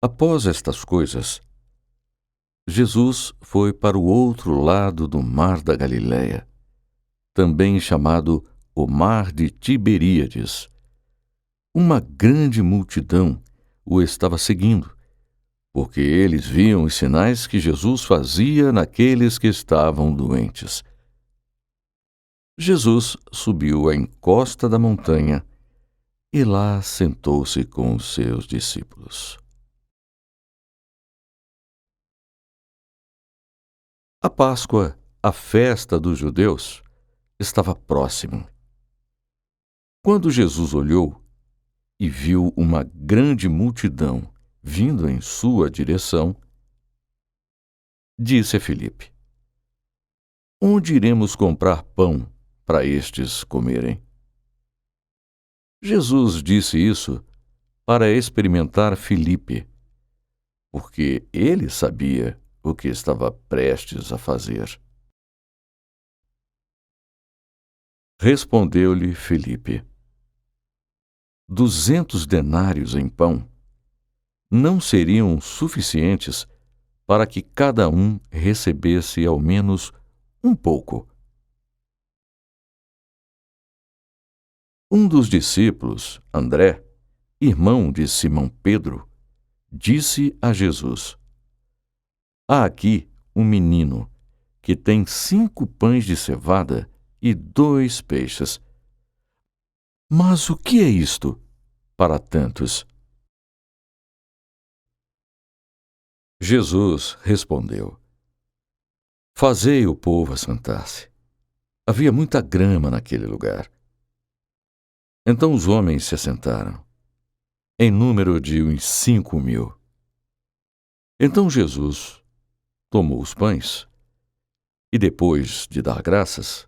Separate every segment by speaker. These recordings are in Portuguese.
Speaker 1: Após estas coisas, Jesus foi para o outro lado do mar da Galileia, também chamado o mar de Tiberíades. Uma grande multidão o estava seguindo, porque eles viam os sinais que Jesus fazia naqueles que estavam doentes. Jesus subiu à encosta da montanha e lá sentou-se com os seus discípulos. A Páscoa, a festa dos judeus, estava próxima. Quando Jesus olhou e viu uma grande multidão vindo em sua direção, disse a Filipe: Onde iremos comprar pão para estes comerem? Jesus disse isso para experimentar Filipe, porque ele sabia o que estava prestes a fazer. Respondeu-lhe Filipe: 200 denários em pão não seriam suficientes para que cada um recebesse ao menos um pouco. Um dos discípulos, André, irmão de Simão Pedro, disse a Jesus: Há aqui um menino que tem 5 pães de cevada e 2 peixes. Mas o que é isto para tantos? Jesus respondeu: Fazei o povo assentar-se. Havia muita grama naquele lugar. Então os homens se assentaram, em número de uns 5.000. Então Jesus tomou os pães e, depois de dar graças,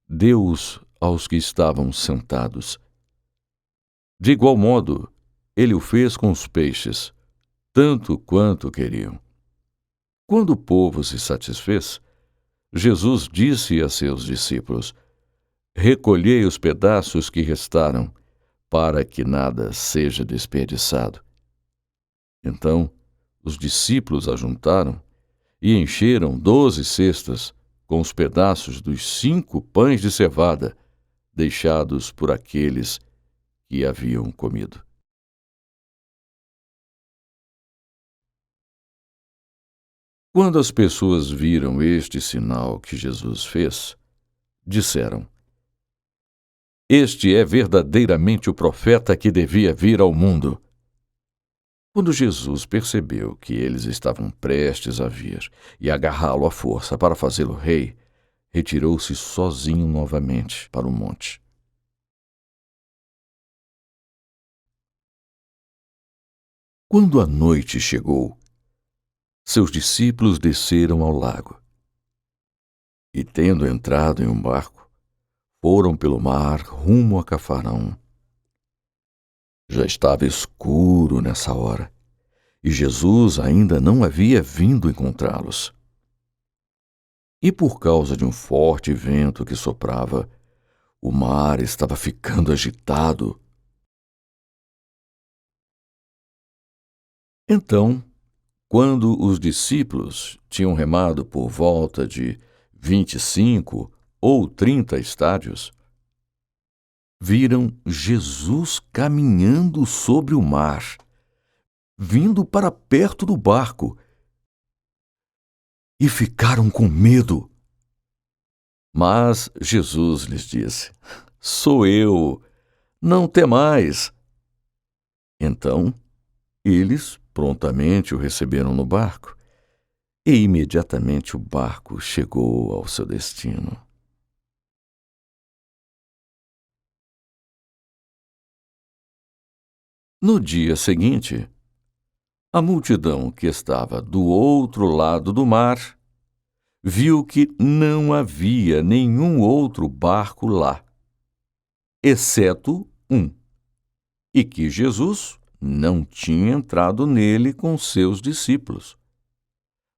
Speaker 1: deu-os aos que estavam sentados. De igual modo, ele o fez com os peixes, tanto quanto queriam. Quando o povo se satisfez, Jesus disse a seus discípulos: Recolhei os pedaços que restaram, para que nada seja desperdiçado. Então, os discípulos ajuntaram e encheram 12 cestas com os pedaços dos 5 pães de cevada, deixados por aqueles que haviam comido. Quando as pessoas viram este sinal que Jesus fez, disseram: Este é verdadeiramente o profeta que devia vir ao mundo. Quando Jesus percebeu que eles estavam prestes a vir e agarrá-lo à força para fazê-lo rei, retirou-se sozinho novamente para o monte. Quando a noite chegou, seus discípulos desceram ao lago e, tendo entrado em um barco, foram pelo mar rumo a Cafarnaum. Já estava escuro nessa hora, e Jesus ainda não havia vindo encontrá-los. E por causa de um forte vento que soprava, o mar estava ficando agitado. Então, quando os discípulos tinham remado por volta de 25 ou 30 estádios, viram Jesus caminhando sobre o mar, vindo para perto do barco, e ficaram com medo. Mas Jesus lhes disse: Sou eu, não temais. Então, eles prontamente o receberam no barco, e imediatamente o barco chegou ao seu destino. No dia seguinte, a multidão que estava do outro lado do mar viu que não havia nenhum outro barco lá, exceto um, e que Jesus não tinha entrado nele com seus discípulos,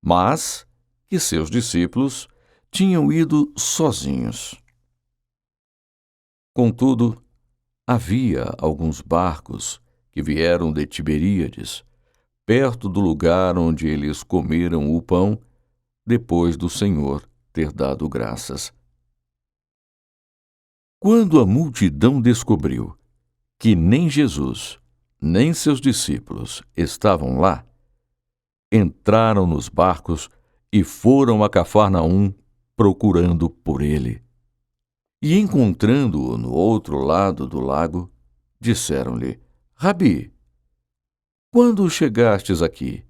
Speaker 1: mas que seus discípulos tinham ido sozinhos. Contudo, havia alguns barcos que vieram de Tiberíades perto do lugar onde eles comeram o pão, depois do Senhor ter dado graças. Quando a multidão descobriu que nem Jesus, nem seus discípulos estavam lá, entraram nos barcos e foram a Cafarnaum procurando por ele. E encontrando-o no outro lado do lago, disseram-lhe: Rabi, quando chegastes aqui?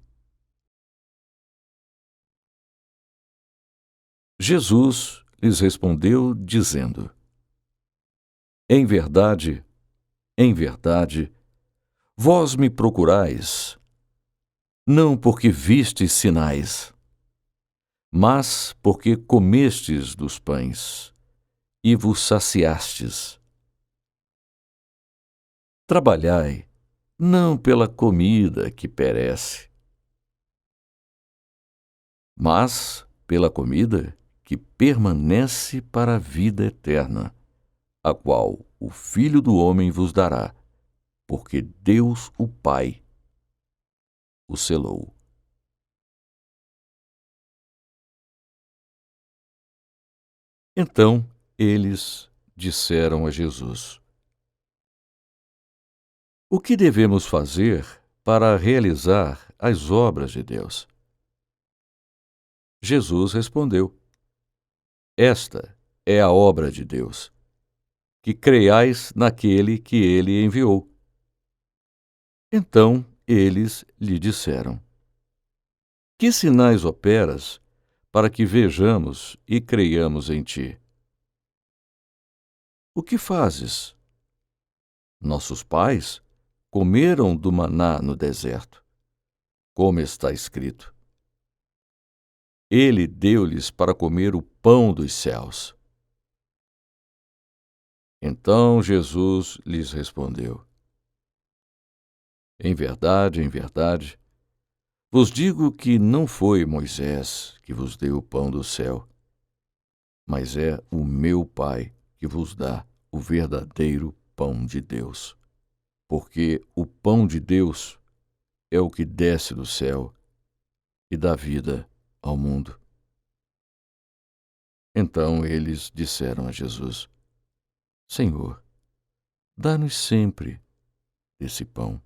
Speaker 1: Jesus lhes respondeu, dizendo: em verdade, vós me procurais, não porque vistes sinais, mas porque comestes dos pães e vos saciastes. Trabalhai, não pela comida que perece, mas pela comida que permanece para a vida eterna, a qual o Filho do Homem vos dará, porque Deus o Pai o selou. Então eles disseram a Jesus: O que devemos fazer para realizar as obras de Deus? Jesus respondeu: Esta é a obra de Deus, que creiais naquele que ele enviou. Então eles lhe disseram: Que sinais operas para que vejamos e creiamos em ti? O que fazes? Nossos pais comeram do maná no deserto, como está escrito: Ele deu-lhes para comer o pão dos céus. Então Jesus lhes respondeu: em verdade, vos digo que não foi Moisés que vos deu o pão do céu, mas é o meu Pai que vos dá o verdadeiro pão de Deus. Porque o pão de Deus é o que desce do céu e dá vida ao mundo. Então eles disseram a Jesus: Senhor, dá-nos sempre desse pão.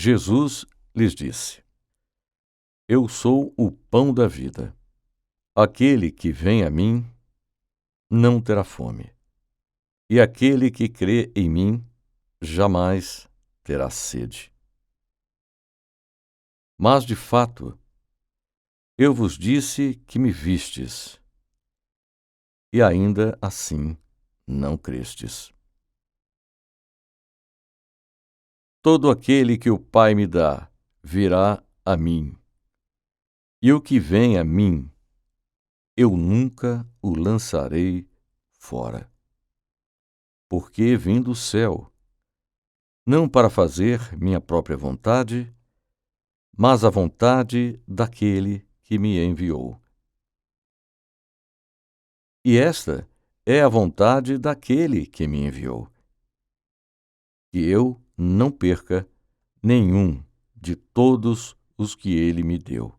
Speaker 1: Jesus lhes disse: Eu sou o pão da vida. Aquele que vem a mim não terá fome, e aquele que crê em mim jamais terá sede. Mas, de fato, eu vos disse que me vistes, e ainda assim não crestes. Todo aquele que o Pai me dá virá a mim, e o que vem a mim, eu nunca o lançarei fora. Porque vim do céu, não para fazer minha própria vontade, mas a vontade daquele que me enviou. E esta é a vontade daquele que me enviou, que eu não perca nenhum de todos os que ele me deu,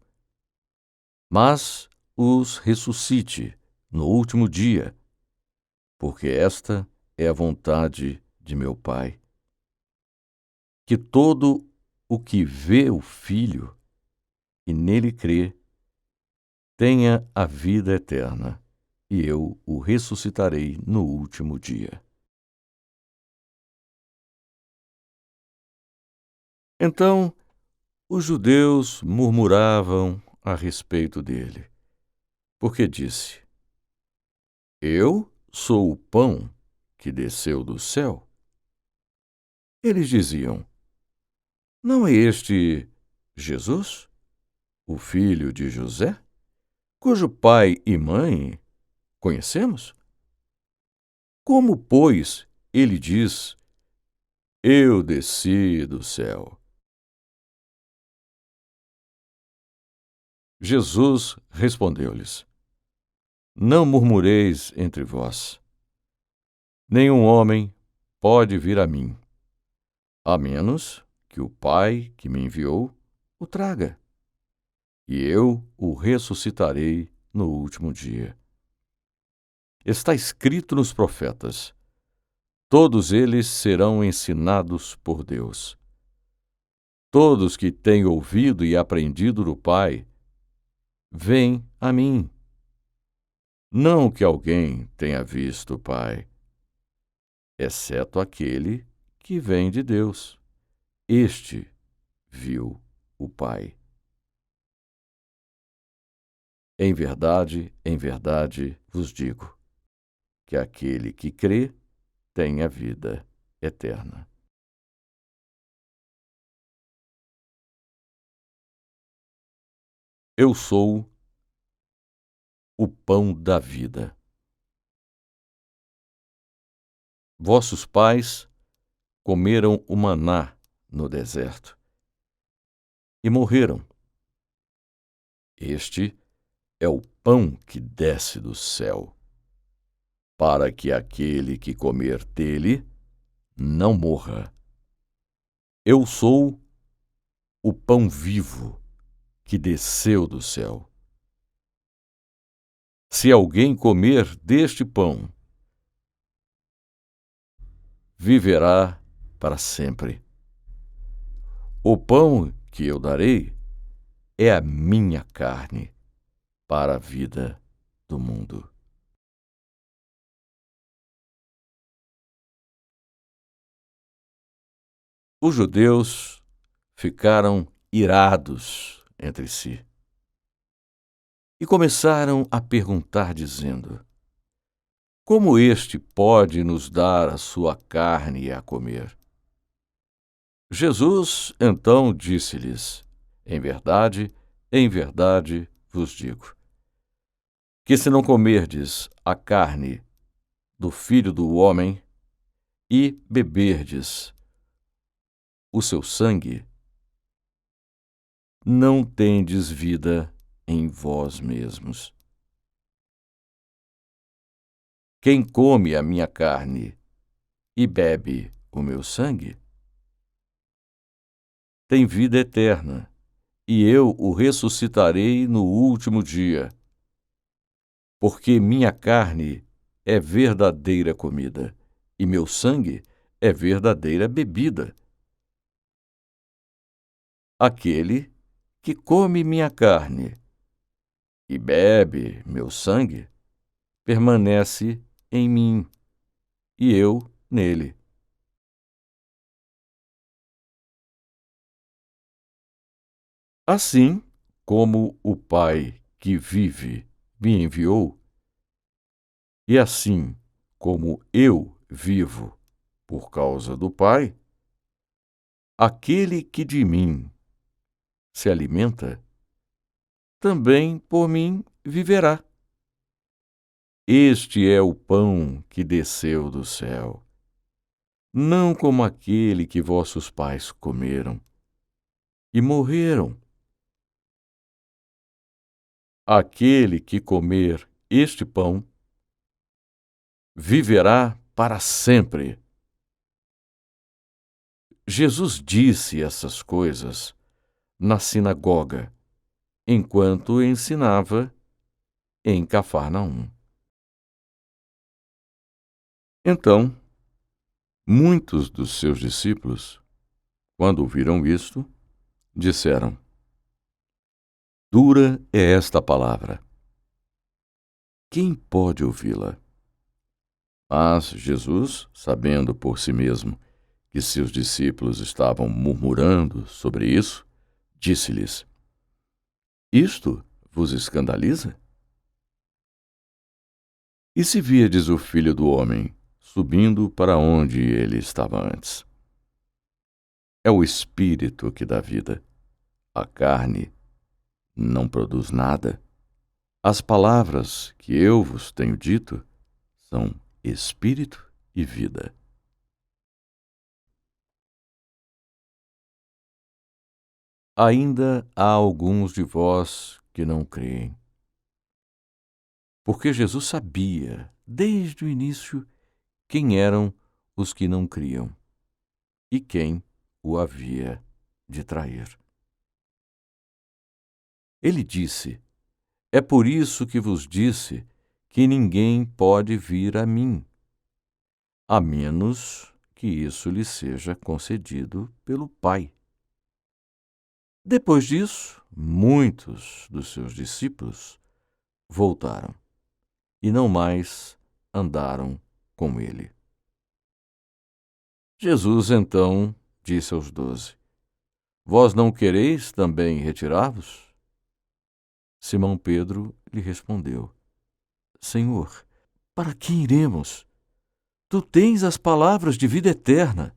Speaker 1: mas os ressuscite no último dia, porque esta é a vontade de meu Pai, que todo o que vê o Filho e nele crê tenha a vida eterna, e eu o ressuscitarei no último dia. Então os judeus murmuravam a respeito dele, porque disse: Eu sou o pão que desceu do céu. Eles diziam: Não é este Jesus, o filho de José, cujo pai e mãe conhecemos? Como, pois, ele diz: Eu desci do céu? Jesus respondeu-lhes: Não murmureis entre vós. Nenhum homem pode vir a mim, a menos que o Pai que me enviou o traga, e eu o ressuscitarei no último dia. Está escrito nos profetas: todos eles serão ensinados por Deus. Todos que têm ouvido e aprendido do Pai, vêm a mim. Não que alguém tenha visto o Pai, exceto aquele que vem de Deus. Este viu o Pai. Em verdade vos digo, que aquele que crê tem a vida eterna. Eu sou o pão da vida. Vossos pais comeram o maná no deserto e morreram. Este é o pão que desce do céu, para que aquele que comer dele não morra. Eu sou o pão vivo que desceu do céu. Se alguém comer deste pão, viverá para sempre. O pão que eu darei é a minha carne para a vida do mundo. Os judeus ficaram irados entre si e começaram a perguntar, dizendo: como este pode nos dar a sua carne a comer? Jesus então disse-lhes: em verdade vos digo, que se não comerdes a carne do Filho do Homem e beberdes o seu sangue, não tendes vida em vós mesmos. Quem come a minha carne e bebe o meu sangue, tem vida eterna, e eu o ressuscitarei no último dia. Porque minha carne é verdadeira comida, e meu sangue é verdadeira bebida. Aquele que come minha carne e bebe meu sangue, permanece em mim, e eu nele. Assim como o Pai que vive me enviou, e assim como eu vivo por causa do Pai, aquele que de mim se alimenta, também por mim viverá. Este é o pão que desceu do céu, não como aquele que vossos pais comeram e morreram. Aquele que comer este pão viverá para sempre. Jesus disse essas coisas na sinagoga, enquanto ensinava em Cafarnaum. Então, muitos dos seus discípulos, quando ouviram isto, disseram: dura é esta palavra. Quem pode ouvi-la? Mas Jesus, sabendo por si mesmo que seus discípulos estavam murmurando sobre isso, disse-lhes: isto vos escandaliza? E se virdes o Filho do Homem subindo para onde ele estava antes? É o Espírito que dá vida. A carne não produz nada. As palavras que eu vos tenho dito são Espírito e vida. Ainda há alguns de vós que não creem. Porque Jesus sabia, desde o início, quem eram os que não criam e quem o havia de trair. Ele disse: É por isso que vos disse que ninguém pode vir a mim, a menos que isso lhe seja concedido pelo Pai. Depois disso, muitos dos seus discípulos voltaram e não mais andaram com ele. Jesus então disse aos 12: Vós não quereis também retirar-vos? Simão Pedro lhe respondeu: Senhor, para que iremos? Tu tens as palavras de vida eterna.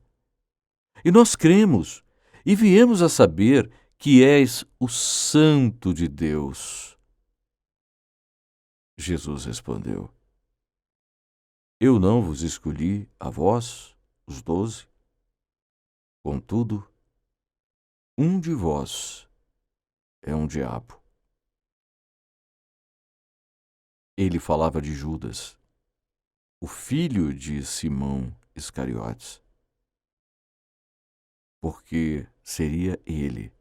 Speaker 1: E nós cremos e viemos a saber que és o Santo de Deus. Jesus respondeu: Eu não vos escolhi a vós, os 12? Contudo, um de vós é um diabo. Ele falava de Judas, o filho de Simão Iscariotes, porque seria ele,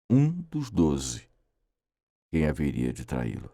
Speaker 1: um dos 12, quem haveria de traí-lo.